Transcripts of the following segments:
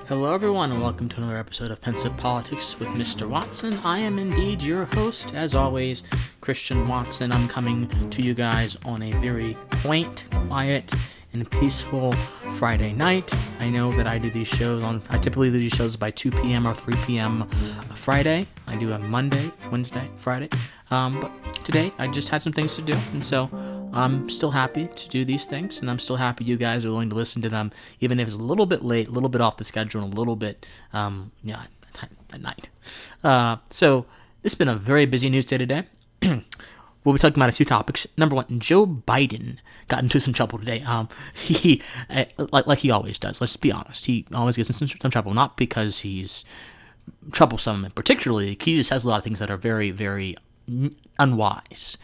Hello everyone and welcome to another episode of Pensive Politics with Mr. Watson. I am indeed your host, as always, Christian Watson. I'm coming to you guys on a very quaint, quiet, and peaceful Friday night. I know that I typically do these shows by 2 p.m. or 3 p.m. Friday. I do a Monday, Wednesday, Friday. But today I just had some things to do, and so I'm still happy to do these things, and I'm still happy you guys are willing to listen to them, even if it's a little bit late, a little bit off the schedule, and a little bit, at night. So it's been a very busy news day today. We'll be talking about a few topics. Number one, Joe Biden got into some trouble today. He like he always does. Let's be honest. He always gets into some trouble, not because he's troublesome, and particularly he just has a lot of things that are very, very unwise.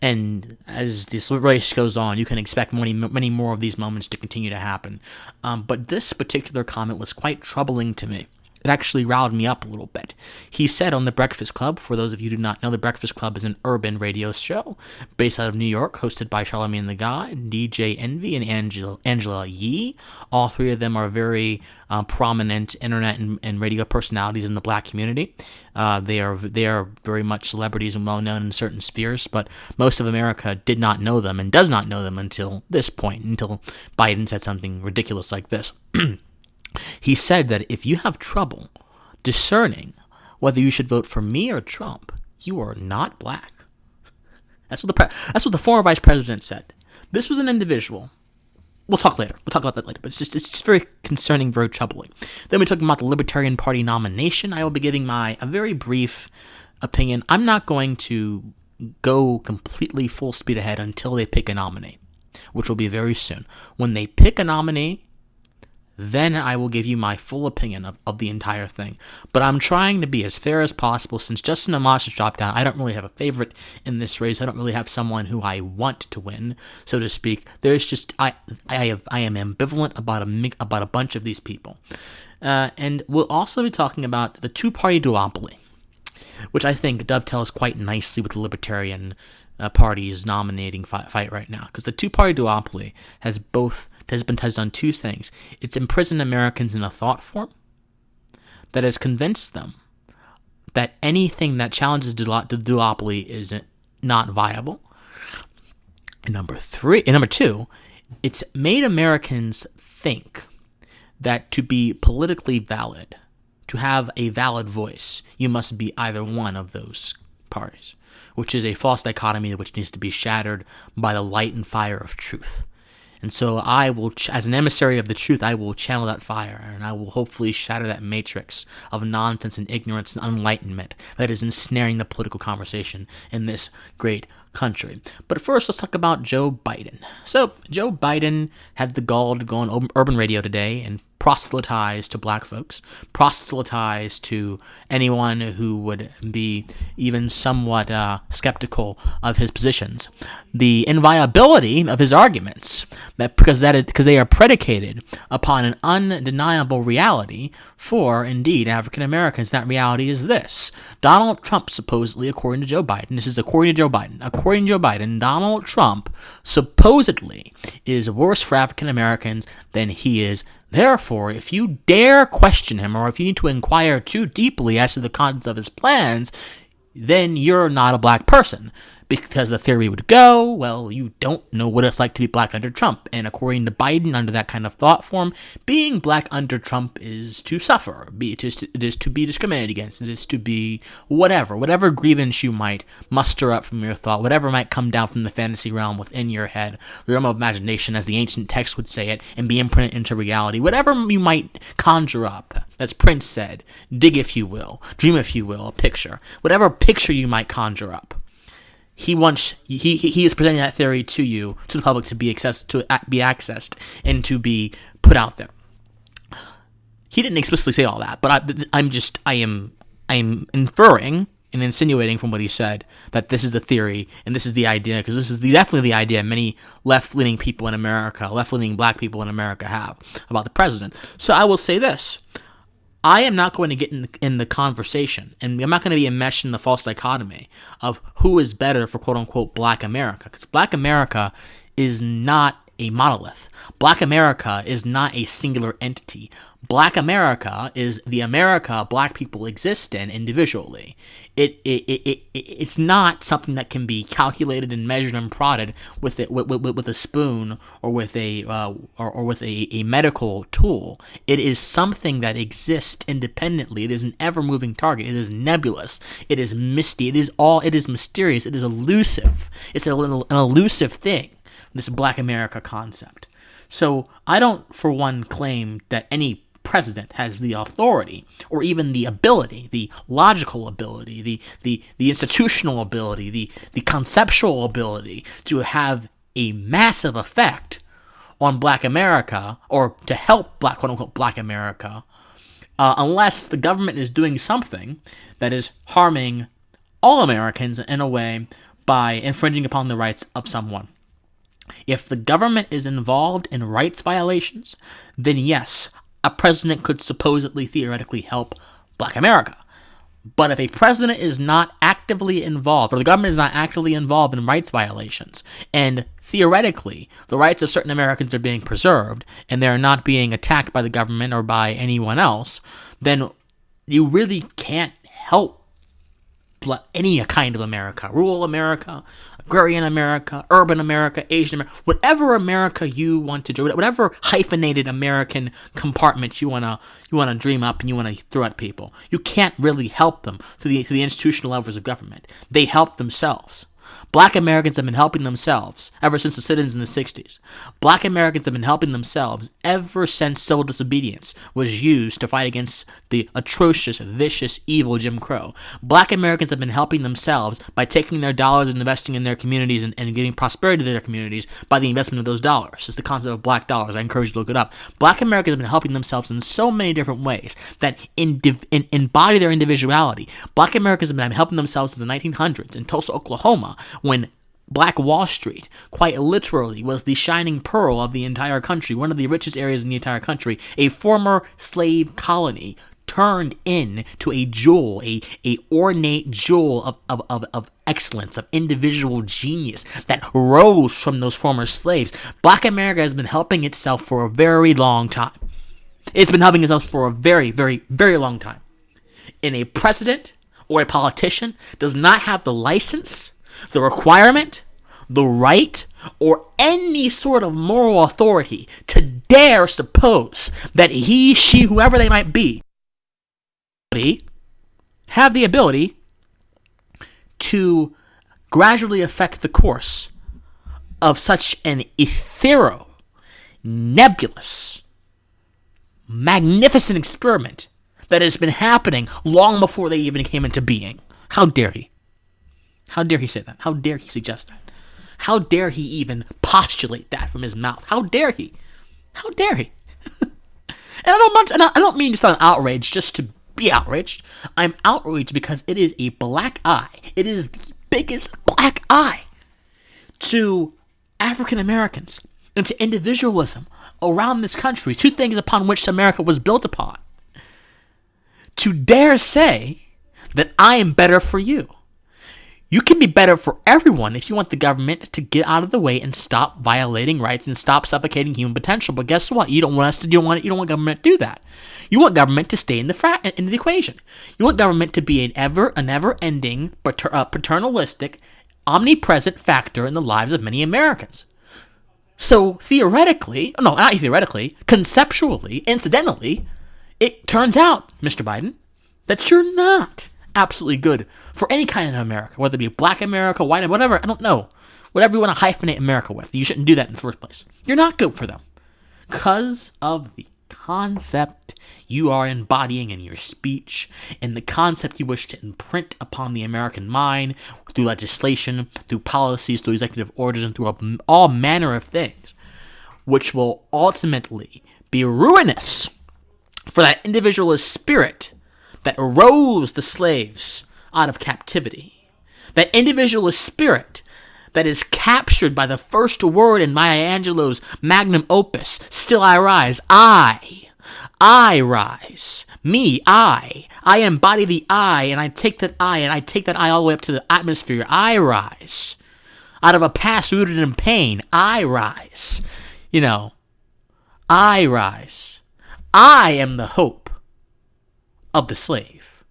And as this race goes on, you can expect many more of these moments to continue to happen. But this particular comment was quite troubling to me. It actually riled me up a little bit. He said on The Breakfast Club, for those of you who do not know, The Breakfast Club is an urban radio show based out of New York, hosted by Charlamagne Tha God, DJ Envy, and Angela Yee. All three of them are very prominent internet and radio personalities in the black community. They are very much celebrities and well-known in certain spheres, but most of America did not know them and does not know them until this point, until Biden said something ridiculous like this. He said that if you have trouble discerning whether you should vote for me or Trump, you are not black. That's what the former vice president said. This was an individual. We'll talk later. We'll talk about that later. But it's just very concerning, very troubling. Then we're talking about the Libertarian Party nomination. I will be giving a very brief opinion. I'm not going to go completely full speed ahead until they pick a nominee, which will be very soon. When they pick a nominee, then I will give you my full opinion of the entire thing. But I'm trying to be as fair as possible. Since Justin Amash has dropped out, I don't really have a favorite in this race. I don't really have someone who I want to win, so to speak. There's just I am ambivalent about a bunch of these people. And we'll also be talking about the two-party duopoly, which I think dovetails quite nicely with the Libertarian Party's nominating fight right now, because the two-party duopoly has done two things. It's imprisoned Americans in a thought form that has convinced them that anything that challenges the duopoly is not viable. And number two, it's made Americans think that to be politically valid, to have a valid voice, you must be either one of those parties, which is a false dichotomy which needs to be shattered by the light and fire of truth. And so I will, as an emissary of the truth, I will channel that fire, and I will hopefully shatter that matrix of nonsense and ignorance and unenlightenment that is ensnaring the political conversation in this great country. But first, let's talk about Joe Biden. So Joe Biden had the gall to go on urban radio today and proselytize to black folks, proselytize to anyone who would be even somewhat skeptical of his positions. The inviolability of his arguments, because they are predicated upon an undeniable reality for, indeed, African Americans. That reality is this: Donald Trump, supposedly, according to Joe Biden, according to Joe Biden, Donald Trump supposedly is worse for African Americans than he is. Therefore, if you dare question him, or if you need to inquire too deeply as to the contents of his plans, then you're not a black person. Because the theory would go, well, you don't know what it's like to be black under Trump. And according to Biden, under that kind of thought form, being black under Trump is to suffer. It is to be discriminated against. It is to be whatever grievance you might muster up from your thought, whatever might come down from the fantasy realm within your head, the realm of imagination, as the ancient text would say it, and be imprinted into reality. Whatever you might conjure up, as Prince said, dig if you will, dream if you will, a picture. Whatever picture you might conjure up. He is presenting that theory to you, to the public, to be accessed and to be put out there. He didn't explicitly say all that, but I am inferring and insinuating from what he said that this is the theory and this is the idea, because this is definitely the idea many left-leaning people in America, left-leaning black people in America have about the president. So I will say this. I am not going to get in the conversation, and I'm not going to be enmeshed in the false dichotomy of who is better for quote-unquote black America, because black America is not a monolith. Black America is not a singular entity. Black America is the America black people exist in individually. It's not something that can be calculated and measured and prodded with a spoon or with a medical tool. It is something that exists independently. It is an ever-moving target. It is nebulous. It is misty. It is mysterious. It is elusive. It's an elusive thing, this Black America concept. So I don't, for one, claim that any president has the authority or even the ability, the logical ability, the institutional ability, the conceptual ability to have a massive effect on Black America or to help quote-unquote Black America unless the government is doing something that is harming all Americans in a way by infringing upon the rights of someone. If the government is involved in rights violations, then yes, a president could supposedly, theoretically help Black America. But if a president is not actively involved, or the government is not actively involved in rights violations, and theoretically the rights of certain Americans are being preserved, and they're not being attacked by the government or by anyone else, then you really can't help any kind of America. Rural America, agrarian America, urban America, Asian America, whatever America you want to do, whatever hyphenated American compartment you wanna dream up and you wanna throw at people, you can't really help them through the institutional levers of government. They help themselves. Black Americans have been helping themselves ever since the sit-ins in the 60s. Black Americans have been helping themselves ever since civil disobedience was used to fight against the atrocious, vicious, evil Jim Crow. Black Americans have been helping themselves by taking their dollars and investing in their communities and getting prosperity to their communities by the investment of those dollars. It's the concept of black dollars. I encourage you to look it up. Black Americans have been helping themselves in so many different ways that embody their individuality. Black Americans have been helping themselves since the 1900s in Tulsa, Oklahoma, when Black Wall Street, quite literally, was the shining pearl of the entire country, one of the richest areas in the entire country, a former slave colony turned into a jewel, a ornate jewel of excellence, of individual genius that rose from those former slaves. Black America has been helping itself for a very long time. It's been helping itself for a very, very, very long time. And a president or a politician does not have the license, the requirement, the right, or any sort of moral authority to dare suppose that he, she, whoever they might be, have the ability to gradually affect the course of such an ethereal, nebulous, magnificent experiment that has been happening long before they even came into being. How dare he? How dare he say that? How dare he suggest that? How dare he even postulate that from his mouth? How dare he? How dare he? And I don't mean to sound outraged just to be outraged. I'm outraged because it is a black eye. It is the biggest black eye to African Americans and to individualism around this country, two things upon which America was built upon. To dare say that I am better for you. You can be better for everyone if you want the government to get out of the way and stop violating rights and stop suffocating human potential. But guess what? You don't want government to do that. You want government to stay in the equation. You want government to be an ever-ending, paternalistic, omnipresent factor in the lives of many Americans. So conceptually, incidentally, it turns out, Mr. Biden, that you're not absolutely good for any kind of America, whether it be black America, white, whatever, I don't know. Whatever you want to hyphenate America with. You shouldn't do that in the first place. You're not good for them because of the concept you are embodying in your speech and the concept you wish to imprint upon the American mind through legislation, through policies, through executive orders, and through all manner of things, which will ultimately be ruinous for that individualist spirit that arose the slaves out of captivity. That individualist spirit that is captured by the first word in Maya Angelou's magnum opus, Still I Rise. I rise. Me, I embody the I, and I take that I all the way up to the atmosphere. I rise. Out of a past rooted in pain, I rise. I rise. I am the hope of the slave.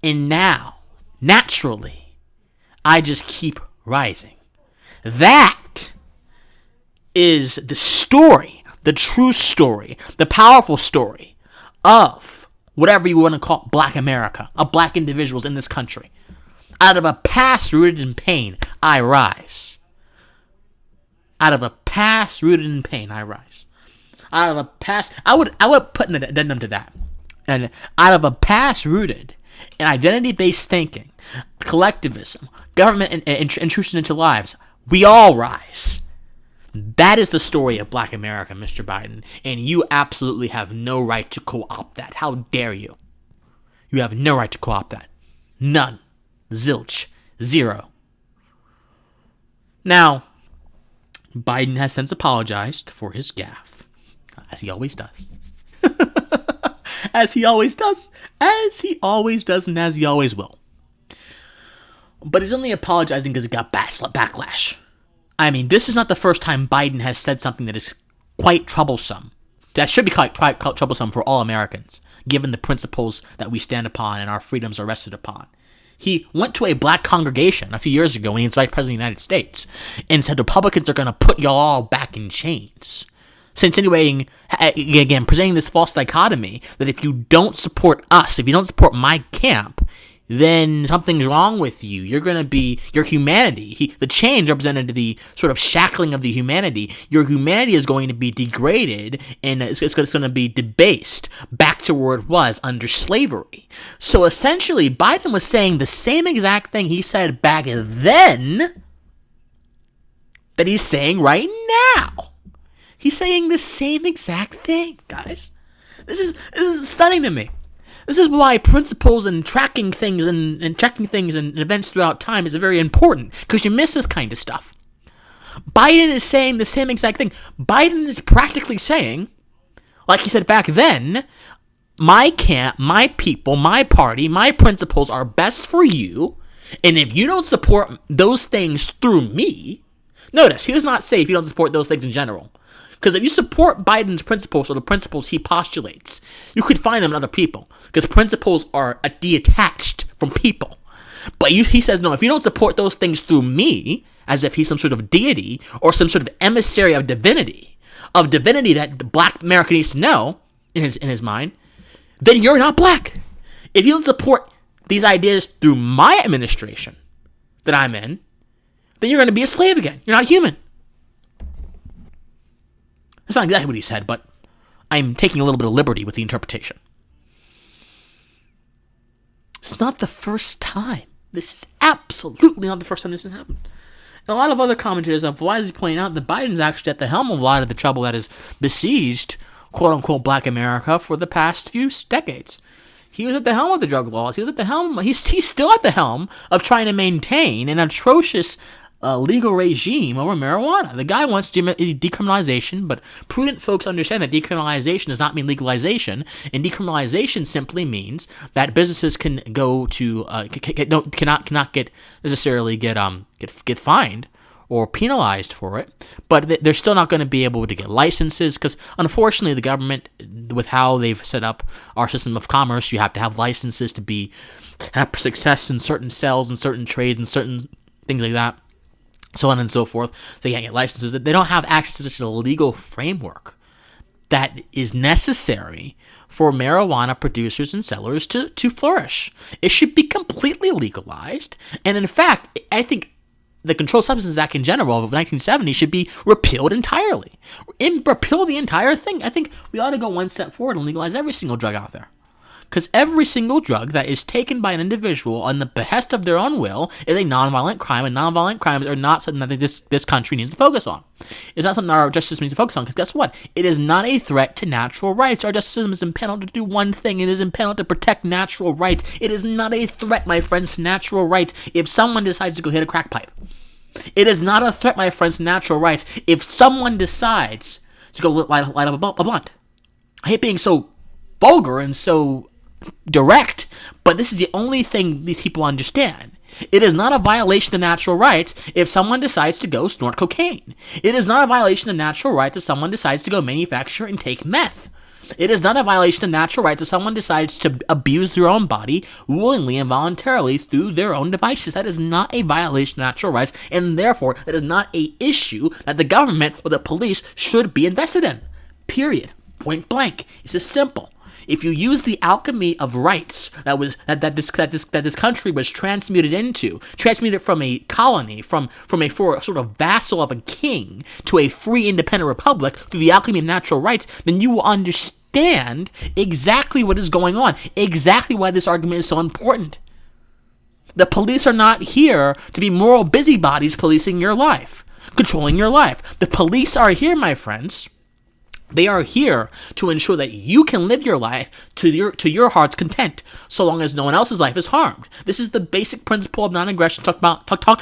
And now, naturally, I just keep rising. That is the story, the true story, the powerful story of whatever you want to call Black America, of Black individuals in this country. Out of a past rooted in pain, I rise. Out of a past rooted in pain, I rise. Out of a past, I would put an addendum to that. And out of a past rooted in identity-based thinking, collectivism, government intrusion into lives, we all rise. That is the story of Black America, Mr. Biden, and you absolutely have no right to co-opt that. How dare you? You have no right to co-opt that. None. Zilch. Zero. Now, Biden has since apologized for his gaffe, as he always does. As he always does. As he always does, and as he always will. But he's only apologizing because he got backlash. I mean, this is not the first time Biden has said something that is quite troublesome. That should be quite troublesome for all Americans, given the principles that we stand upon and our freedoms are rested upon. He went to a Black congregation a few years ago when he was Vice President of the United States and said Republicans are going to put y'all all back in chains. So insinuating, again, presenting this false dichotomy that if you don't support us, if you don't support my camp, then something's wrong with you. You're going to be, your humanity, the chains represented the sort of shackling of the humanity. Your humanity is going to be degraded and it's going to be debased back to where it was under slavery. So essentially, Biden was saying the same exact thing he said back then that he's saying right now. He's saying the same exact thing, guys. This is stunning to me. This is why principles and tracking things and checking things and events throughout time is very important, because you miss this kind of stuff. Biden is saying the same exact thing. Biden is practically saying, like he said back then, my camp, my people, my party, my principles are best for you, and if you don't support those things through me, notice, he does not say if you don't support those things in general. Because if you support Biden's principles or the principles he postulates, you could find them in other people. Because principles are detached from people. But he says, no, if you don't support those things through me, as if he's some sort of deity or some sort of emissary of divinity that the Black America needs to know in his mind, then you're not Black. If you don't support these ideas through my administration that I'm in, then you're going to be a slave again. You're not human. That's not exactly what he said, but I'm taking a little bit of liberty with the interpretation. It's not the first time. This is absolutely not the first time this has happened. And a lot of other commentators have wisely pointed out that Biden's actually at the helm of a lot of the trouble that has besieged, quote-unquote, Black America for the past few decades. He was at the helm of the drug laws. He was at the helm. He's still at the helm of trying to maintain an atrocious legal regime over marijuana. The guy wants decriminalization, but prudent folks understand that decriminalization does not mean legalization, and decriminalization simply means that businesses can go to cannot get necessarily get fined or penalized for it, but they're still not going to be able to get licenses because, unfortunately, the government, with how they've set up our system of commerce, you have to have licenses to have success in certain sales and certain trades and certain things like that. So on and so forth. They can't get licenses. They don't have access to such a legal framework that is necessary for marijuana producers and sellers to flourish. It should be completely legalized. And in fact, I think the Controlled Substances Act in general of 1970 should be repealed entirely. Repeal the entire thing. I think we ought to go one step forward and legalize every single drug out there. Because every single drug that is taken by an individual on the behest of their own will is a nonviolent crime, and nonviolent crimes are not something that this country needs to focus on. It's not something that our justice system needs to focus on, because guess what? It is not a threat to natural rights. Our justice system is impaneled to do one thing. It is impaneled to protect natural rights. It is not a threat, my friends, to natural rights if someone decides to go hit a crack pipe. It is not a threat, my friends, to natural rights if someone decides to go light up a blunt. I hate being so vulgar and so direct, but this is the only thing these people understand. It is not a violation of natural rights if someone decides to go snort cocaine. It is not a violation of natural rights if someone decides to go manufacture and take meth. It is not a violation of natural rights if someone decides to abuse their own body willingly and voluntarily through their own devices. That is not a violation of natural rights, and therefore that is not an issue that the government or the police should be invested in. Period. Point blank. It's as simple. If you use the alchemy of rights that this country was transmuted from a colony, from a sort of vassal of a king to a free independent republic through the alchemy of natural rights, then you will understand exactly what is going on, exactly why this argument is so important. The police are not here to be moral busybodies policing your life, controlling your life. The police are here, my friends. They are here to ensure that you can live your life to your heart's content, so long as no one else's life is harmed. This is the basic principle of non-aggression talked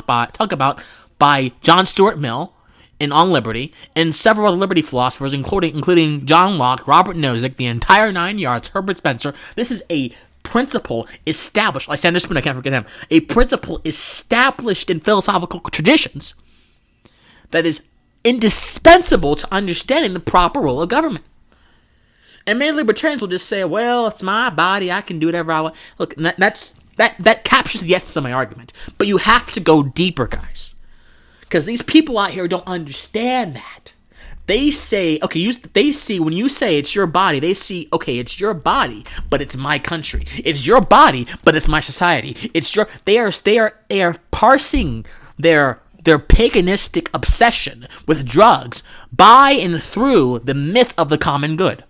about by John Stuart Mill in On Liberty, and several other liberty philosophers, including John Locke, Robert Nozick, the entire 9 yards, Herbert Spencer. This is a principle established, Lysander Spoon, I can't forget him, a principle established in philosophical traditions that is indispensable to understanding the proper role of government. And many libertarians will just say, well, it's my body, I can do whatever I want. Look, that captures the essence of my argument. But you have to go deeper, guys. Because these people out here don't understand that. They say, they see, when you say it's your body, they see, okay, it's your body, but it's my country. It's your body, but it's my society. They are parsing their paganistic obsession with drugs by and through the myth of the common good.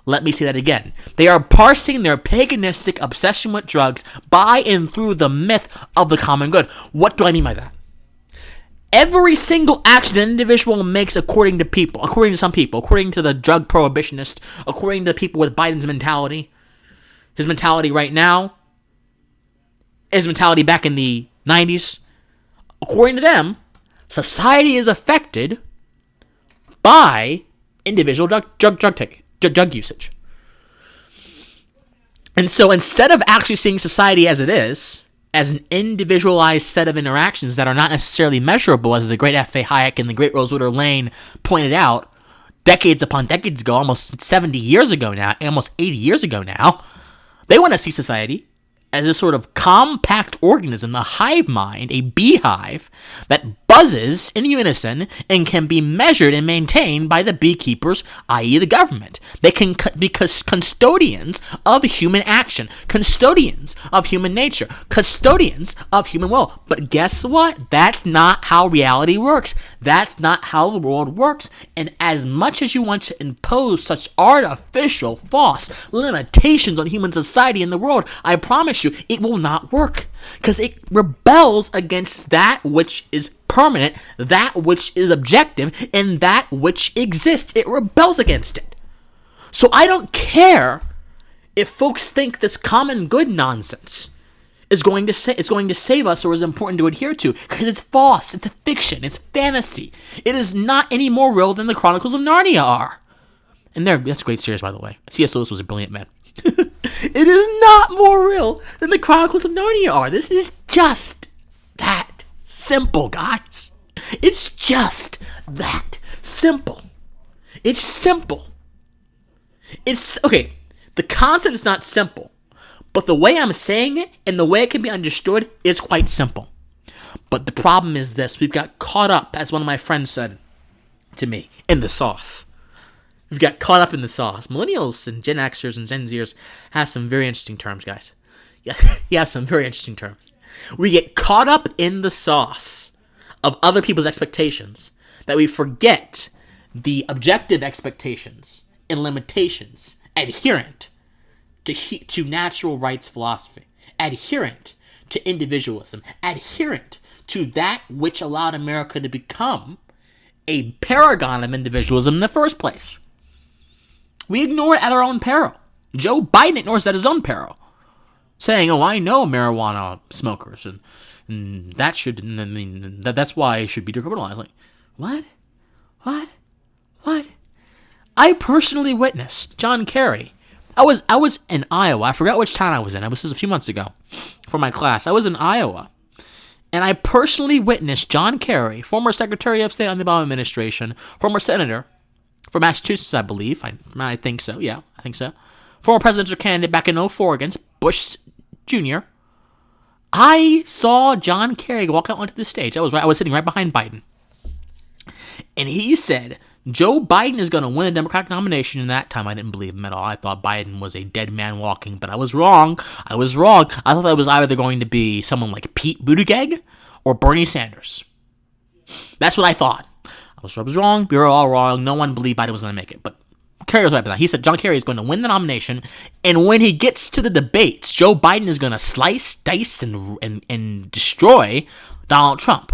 Let me say that again. They are parsing their paganistic obsession with drugs by and through the myth of the common good. What do I mean by that? Every single action an individual makes according to some people, according to the drug prohibitionist, according to people with Biden's mentality, his mentality right now, his mentality back in the 90s, according to them, society is affected by individual drug usage. And so instead of actually seeing society as it is, as an individualized set of interactions that are not necessarily measurable, as the great F.A. Hayek and the great Rosewater Lane pointed out decades upon decades ago, almost 70 years ago now, almost 80 years ago now, they want to see society as a sort of compact organism, a hive mind, a beehive that buzzes in unison and can be measured and maintained by the beekeepers, i.e. the government. They can be custodians of human action, custodians of human nature, custodians of human will. But guess what? That's not how reality works. That's not how the world works. And as much as you want to impose such artificial, false limitations on human society and the world, I promise you, it will not work. Because it rebels against that which is permanent, that which is objective, and that which exists. It rebels against it. So I don't care if folks think this common good nonsense is going to save us or is important to adhere to, because it's false, it's a fiction, it's fantasy. It is not any more real than the Chronicles of Narnia are. And that's a great series, by the way. C.S. Lewis was a brilliant man. It is not more real than the Chronicles of Narnia are. This is just that simple, guys. It's just that simple. It's simple. It's, okay, the concept is not simple, but the way I'm saying it and the way it can be understood is quite simple. But the problem is this: we've got caught up, as one of my friends said to me, in the sauce. We've got caught up in the sauce. Millennials and Gen Xers and Gen Zers have some very interesting terms, guys. Yeah, you have some very interesting terms. We get caught up in the sauce of other people's expectations that we forget the objective expectations and limitations adherent to natural rights philosophy, adherent to individualism, adherent to that which allowed America to become a paragon of individualism in the first place. We ignore it at our own peril. Joe Biden ignores it at his own peril, saying, "Oh, I know marijuana smokers, and that's why it should be decriminalized." Like, what? I personally witnessed John Kerry. I was in Iowa. I forgot which town I was in. This was a few months ago for my class. I was in Iowa, And I personally witnessed John Kerry, former Secretary of State under the Obama administration, former senator for Massachusetts, I believe. I think so. Yeah, I think so. Former presidential candidate back in 2004 against Bush Jr. I saw John Kerry walk out onto the stage. I was sitting right behind Biden. And he said, Joe Biden is going to win a Democratic nomination. And that time I didn't believe him at all. I thought Biden was a dead man walking, but I was wrong. I thought that was either going to be someone like Pete Buttigieg or Bernie Sanders. That's what I thought. I was wrong. We were all wrong. No one believed Biden was going to make it. But Kerry was right about that. He said John Kerry is going to win the nomination. And when he gets to the debates, Joe Biden is going to slice, dice, and destroy Donald Trump.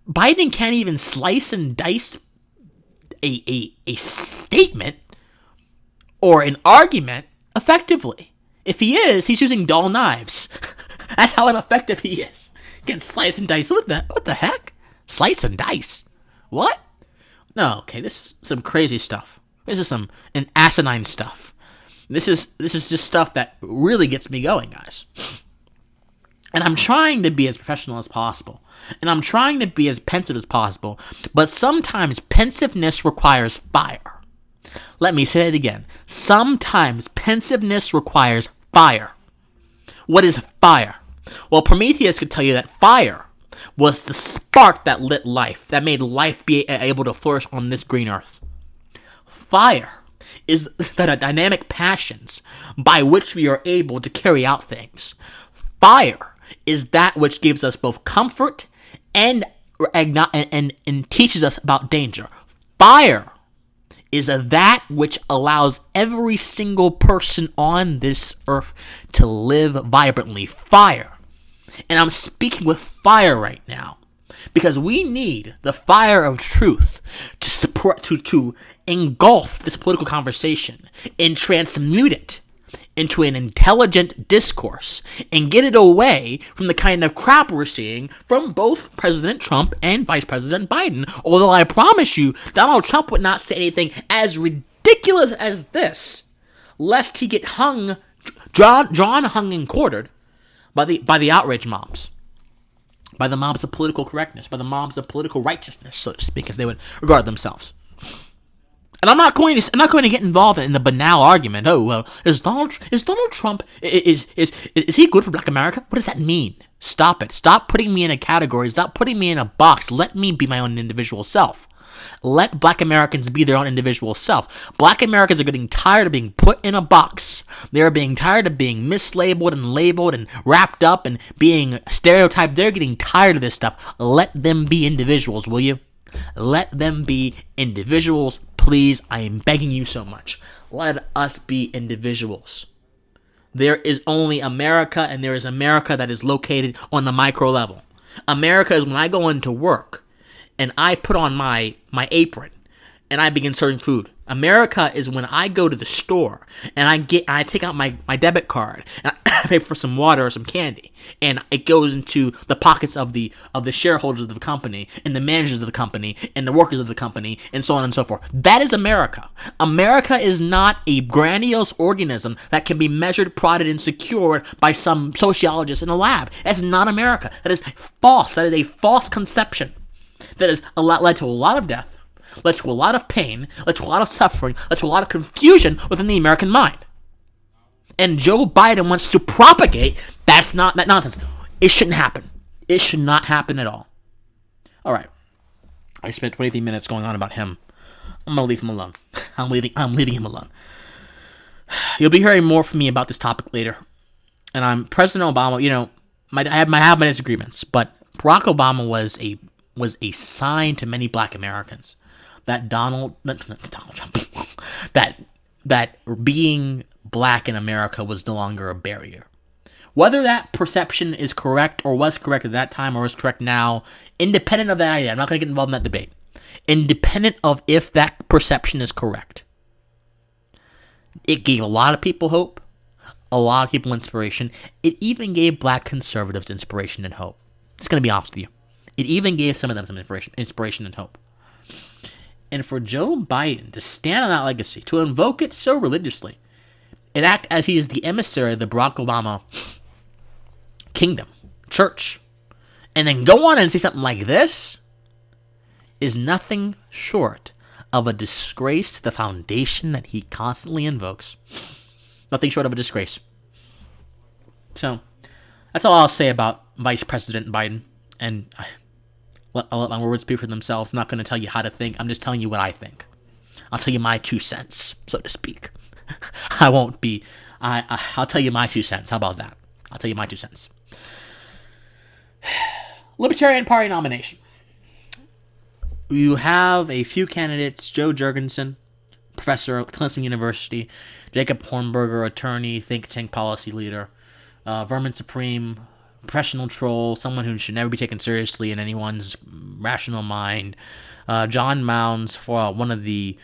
Biden can't even slice and dice a statement or an argument effectively. If he is, he's using dull knives. That's how ineffective he is. He can slice and dice. What the heck? Slice and dice? What? No, okay, this is some crazy stuff. This is some asinine stuff. This is just stuff that really gets me going, guys. And I'm trying to be as professional as possible. And I'm trying to be as pensive as possible. But sometimes pensiveness requires fire. Let me say it again. Sometimes pensiveness requires fire. What is fire? Well, Prometheus could tell you that fire was the spark that lit life, that made life be able to flourish on this green earth. Fire is the dynamic passions by which we are able to carry out things. Fire is that which gives us both comfort and teaches us about danger. Fire is that which allows every single person on this earth to live vibrantly. Fire. And I'm speaking with fire right now because we need the fire of truth to support, to engulf this political conversation and transmute it into an intelligent discourse and get it away from the kind of crap we're seeing from both President Trump and Vice President Biden. Although I promise you, Donald Trump would not say anything as ridiculous as this, lest he get drawn, hung, and quartered by the outrage mobs, by the mobs of political correctness, by the mobs of political righteousness, so to speak, as they would regard themselves. And I'm not going to get involved in the banal argument. Oh well, is Donald Trump is he good for Black America? What does that mean? Stop it. Stop putting me in a category. Stop putting me in a box. Let me be my own individual self. Let Black Americans be their own individual self. Black Americans are getting tired of being put in a box. They are being tired of being mislabeled and labeled and wrapped up and being stereotyped. They're getting tired of this stuff. Let them be individuals, will you? Let them be individuals. Please, I am begging you so much. Let us be individuals. There is only America, and there is America that is located on the micro level. America is when I go into work and I put on my apron and I begin serving food. America is when I go to the store and I take out my debit card and I pay for some water or some candy, and it goes into the pockets of the shareholders of the company and the managers of the company and the workers of the company and so on and so forth. That is America. America is not a grandiose organism that can be measured, prodded, and secured by some sociologist in a lab. That's not America. That is false. That is a false conception that has led to a lot of death, led to a lot of pain, led to a lot of suffering, led to a lot of confusion within the American mind. And Joe Biden wants to propagate that nonsense. It shouldn't happen. It should not happen at all. All right. I spent 23 minutes going on about him. I'm going to leave him alone. I'm leaving him alone. You'll be hearing more from me about this topic later. And President Obama, I have my disagreements, but Barack Obama was a sign to many Black Americans that Donald Trump, that being Black in America was no longer a barrier. Whether that perception is correct or was correct at that time or is correct now, independent of that idea, I'm not going to get involved in that debate. Independent of if that perception is correct, it gave a lot of people hope, a lot of people inspiration. It even gave Black conservatives inspiration and hope. Just going to be honest with you. It even gave some of them some inspiration and hope. And for Joe Biden to stand on that legacy, to invoke it so religiously, and act as he is the emissary of the Barack Obama kingdom, church, and then go on and say something like this is nothing short of a disgrace to the foundation that he constantly invokes. Nothing short of a disgrace. So, that's all I'll say about Vice President Biden. And I'll let my words speak for themselves. I'm not going to tell you how to think. I'm just telling you what I think. I'll tell you my 2 cents, so to speak. I won't be... I'll tell you my 2 cents. How about that? I'll tell you my 2 cents. Libertarian Party nomination. You have a few candidates: Joe Jurgensen, professor at Clemson University; Jacob Hornberger, attorney, think tank policy leader; Vermin Supreme, professional troll, someone who should never be taken seriously in anyone's rational mind; John Mounds, for one of the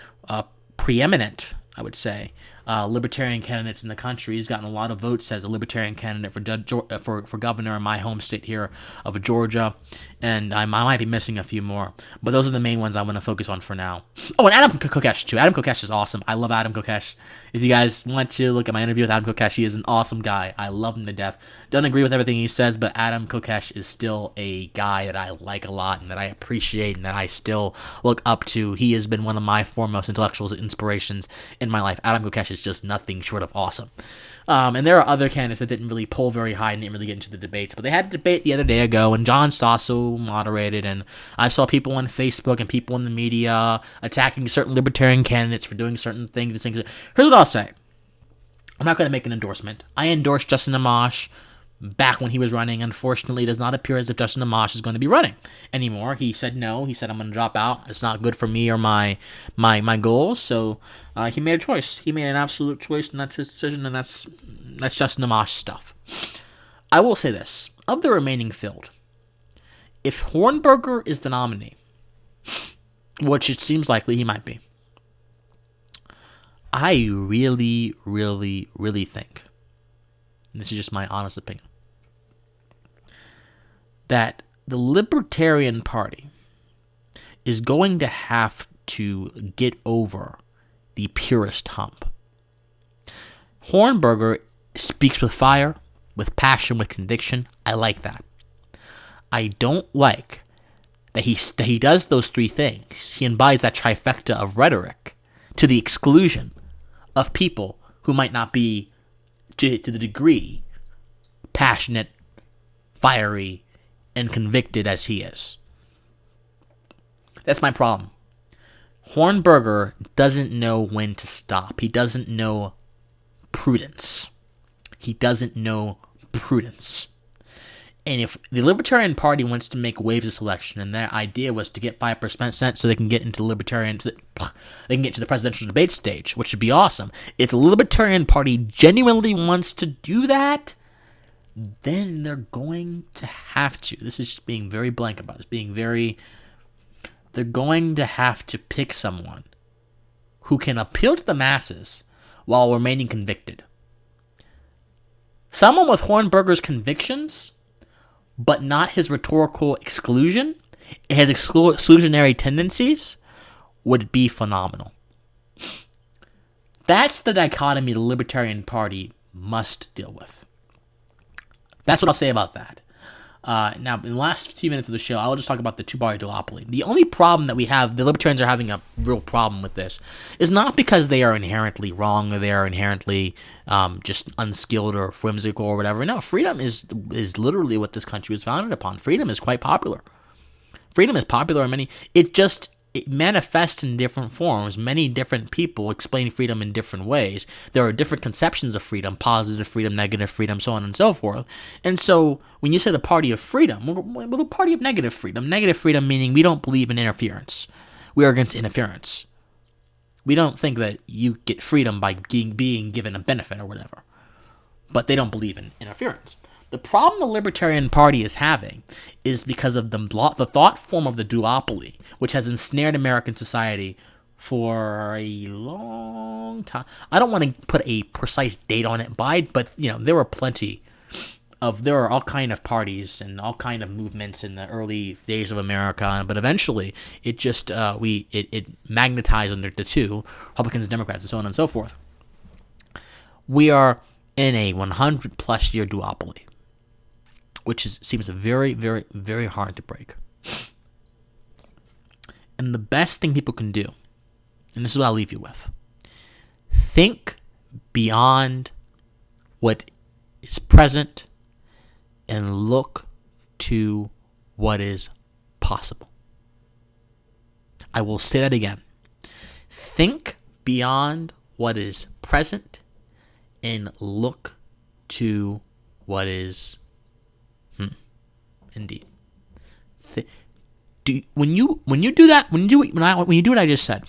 preeminent, I would say, libertarian candidates in the country. He's gotten a lot of votes as a libertarian candidate for governor in my home state here of Georgia, and I might be missing a few more, but those are the main ones I want to focus on for now. Oh, and Adam Kokesh too. Adam Kokesh is awesome. I love Adam Kokesh. If you guys want to look at my interview with Adam Kokesh, he is an awesome guy. I love him to death. Don't agree with everything he says, but Adam Kokesh is still a guy that I like a lot and that I appreciate and that I still look up to. He has been one of my foremost intellectuals and inspirations in my life. Adam Kokesh is just nothing short of awesome. And there are other candidates that didn't really poll very high and didn't really get into the debates, but they had a debate the other day ago, and John Stossel moderated, and I saw people on Facebook and people in the media attacking certain libertarian candidates for doing certain things. Here's what I'll say. I'm not going to make an endorsement. I endorsed Justin Amash back when he was running. Unfortunately, it does not appear as if Justin Amash is going to be running anymore. He said no. He said, I'm going to drop out. It's not good for me or my goals. So he made a choice. He made an absolute choice, and that's his decision, and that's Justin Amash stuff. I will say this. Of the remaining field, if Hornberger is the nominee, which it seems likely he might be, I really, really, really think, and this is just my honest opinion, that the Libertarian Party is going to have to get over the purist hump. Hornberger speaks with fire, with passion, with conviction. I like that. I don't like that he does those 3 things. He embodies that trifecta of rhetoric to the exclusion of people who might not be to the degree passionate, fiery, and convicted as he is. That's my problem. Hornberger doesn't know when to stop. He doesn't know prudence. And if the Libertarian Party wants to make waves this election, and their idea was to get 5% so they can get into they can get to the presidential debate stage, which would be awesome. If the Libertarian Party genuinely wants to do that, then they're going to have to. This is just being very blank about this. They're going to have to pick someone who can appeal to the masses while remaining convicted. Someone with Hornberger's convictions, but not his rhetorical exclusion, his exclusionary tendencies, would be phenomenal. That's the dichotomy the Libertarian Party must deal with. That's what I'll say about that. Now, in the last few minutes of the show, I'll just talk about the two-party duopoly. The only problem that we have, the Libertarians are having a real problem with this, is not because they are inherently wrong or they are inherently just unskilled or whimsical or whatever. No, freedom is literally what this country was founded upon. Freedom is quite popular. Freedom is popular in many... It manifests in different forms. Many different people explain freedom in different ways. There are different conceptions of freedom: positive freedom, negative freedom, so on and so forth. And so when you say the party of freedom, we're the party of negative freedom. Negative freedom meaning we don't believe in interference. We are against interference. We don't think that you get freedom by being given a benefit or whatever. But they don't believe in interference. The problem the Libertarian Party is having is because of the thought form of the duopoly, which has ensnared American society for a long time. I don't want to put a precise date on it, but there are all kind of parties and all kind of movements in the early days of America, but eventually it just it magnetized under the two, Republicans and Democrats and so on and so forth. We are in a 100 plus year duopoly. seems very, very, very hard to break. And the best thing people can do, and this is what I'll leave you with, think beyond what is present and look to what is possible. I will say that again. Think beyond what is present and look to what is indeed. When you do what I just said,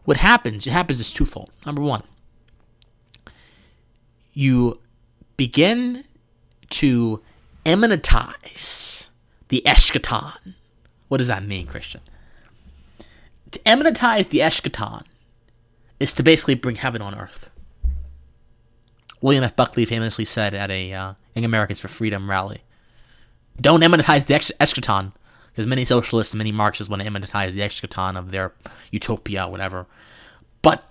what happens? It happens is twofold. Number one, you begin to immanentize the eschaton. What does that mean, Christian? To immanentize the eschaton is to basically bring heaven on earth. William F. Buckley famously said at a Young Americans for Freedom rally, don't immanentize the eschaton, because many socialists and many Marxists want to immanentize the eschaton of their utopia, whatever. But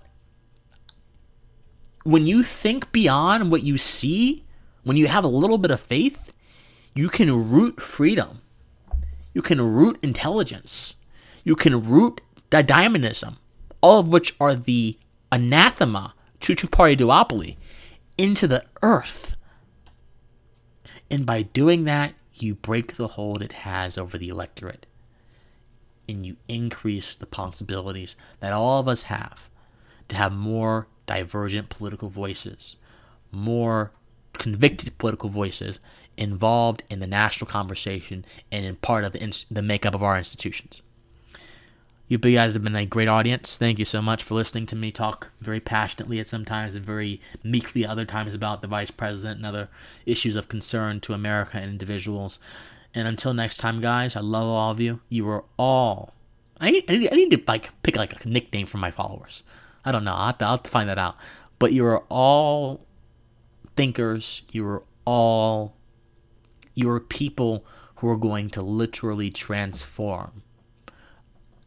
when you think beyond what you see, when you have a little bit of faith, you can root freedom. You can root intelligence. You can root dynamism, all of which are the anathema to two-party duopoly, into the earth. And by doing that, you break the hold it has over the electorate. And you increase the possibilities that all of us have to have more divergent political voices, more convicted political voices involved in the national conversation and in part of the makeup of our institutions. You guys have been a great audience. Thank you so much for listening to me talk very passionately at some times and very meekly at other times about the vice president and other issues of concern to America and individuals. And until next time, guys, I love all of you. You are all... I need to pick a nickname for my followers. I don't know. I'll have to find that out. But you are all thinkers. You are people who are going to literally transform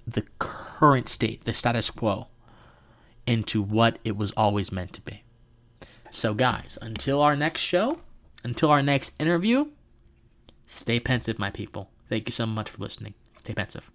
the current state, the status quo, into what it was always meant to be. So guys, until our next show, until our next interview, stay pensive, my people. Thank you so much for listening. Stay pensive.